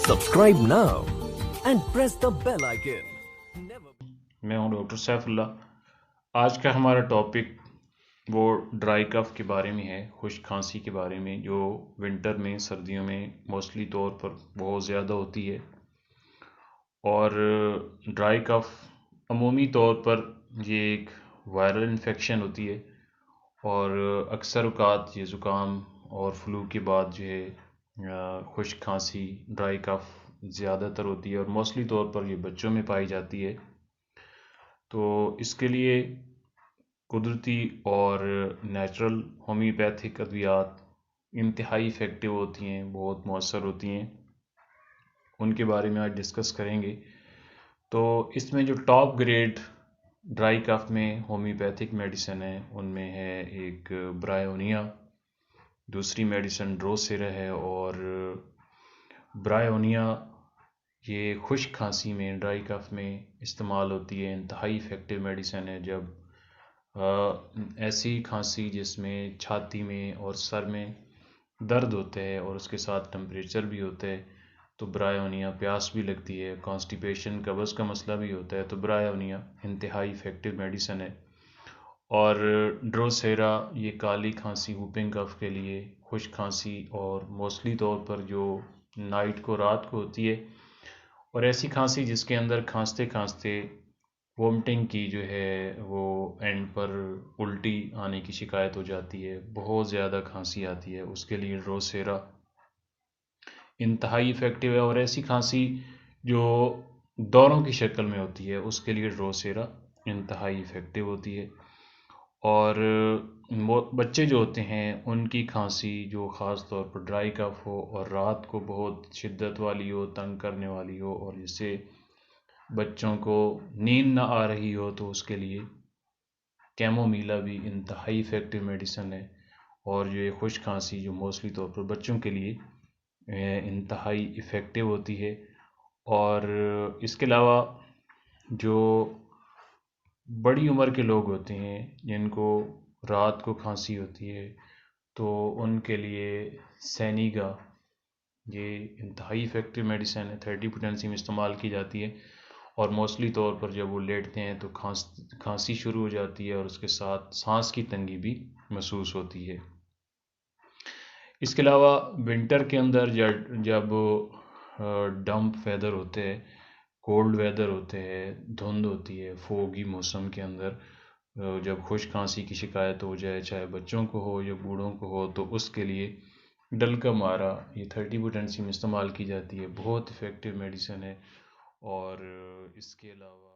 Subscribe now and press the bell icon. Never... میں ہوں doctor Saif Ullah. آج کا ہمارا ٹاپک وہ ڈرائی کف کے بارے میں ہے، خشک کھانسی کے بارے میں، جو ونٹر میں سردیوں میں موسٹلی طور پر بہت زیادہ ہوتی ہے۔ اور ڈرائی کف عمومی طور پر یہ ایک وائرل انفیکشن ہوتی ہے، اور اکثر اوقات یہ زکام اور فلو کے بعد جو ہے خشک کھانسی ڈرائی کف زیادہ تر ہوتی ہے، اور موسٹلی طور پر یہ بچوں میں پائی جاتی ہے۔ تو اس کے لیے قدرتی اور نیچرل ہومیوپیتھک ادویات انتہائی افیکٹو ہوتی ہیں، بہت مؤثر ہوتی ہیں، ان کے بارے میں آج ڈسکس کریں گے۔ تو اس میں جو ٹاپ گریڈ ڈرائی کف میں ہومیوپیتھک میڈیسن ہے، ان میں ہے ایک برائیونیا، دوسری میڈیسن ڈروسیرا ہے، اور برائیونیا یہ خشک کھانسی میں ڈرائی کف میں استعمال ہوتی ہے، انتہائی افیکٹو میڈیسن ہے۔ جب ایسی کھانسی جس میں چھاتی میں اور سر میں درد ہوتا ہے اور اس کے ساتھ ٹمپریچر بھی ہوتا ہے، تو برائیونیا، پیاس بھی لگتی ہے، کانسٹیپیشن قبض کا مسئلہ بھی ہوتا ہے، تو برائیونیا انتہائی افیکٹو میڈیسن ہے۔ اور ڈروسیرا یہ کالی کھانسی ہوپنگ کف کے لیے، خشک کھانسی اور موسٹلی طور پر جو نائٹ کو، رات کو ہوتی ہے، اور ایسی کھانسی جس کے اندر کھانستے کھانستے وومٹنگ کی جو ہے وہ اینڈ پر الٹی آنے کی شکایت ہو جاتی ہے، بہت زیادہ کھانسی آتی ہے، اس کے لیے ڈروسیرا انتہائی افیکٹو ہے۔ اور ایسی کھانسی جو دوروں کی شکل میں ہوتی ہے، اس کے لیے ڈروسیرا انتہائی افیکٹو ہوتی ہے۔ اور بچے جو ہوتے ہیں ان کی کھانسی جو خاص طور پر ڈرائی کف ہو اور رات کو بہت شدت والی ہو، تنگ کرنے والی ہو، اور جس سے بچوں کو نیند نہ آ رہی ہو، تو اس کے لیے کیمومیلا بھی انتہائی افیکٹو میڈیسن ہے۔ اور جو یہ خشک کھانسی جو موسٹلی طور پر بچوں کے لیے انتہائی افیکٹو ہوتی ہے۔ اور اس کے علاوہ جو بڑی عمر کے لوگ ہوتے ہیں جن کو رات کو کھانسی ہوتی ہے، تو ان کے لیے سینیگا یہ انتہائی افیکٹو میڈیسن ہے، 30 پوٹینسی میں استعمال کی جاتی ہے، اور موسٹلی طور پر جب وہ لیٹتے ہیں تو کھانسی شروع ہو جاتی ہے، اور اس کے ساتھ سانس کی تنگی بھی محسوس ہوتی ہے۔ اس کے علاوہ ونٹر کے اندر جب ڈمپ ویدر ہوتے ہیں، کولڈ ویدر ہوتے ہیں، دھند ہوتی ہے، فوگی موسم کے اندر جب خشک کھانسی کی شکایت ہو جائے، چاہے بچوں کو ہو یا بوڑھوں کو ہو، تو اس کے لیے ڈل کا مارا یہ 30 پوٹینسی میں استعمال کی جاتی ہے، بہت افیکٹو میڈیسن ہے۔ اور اس کے علاوہ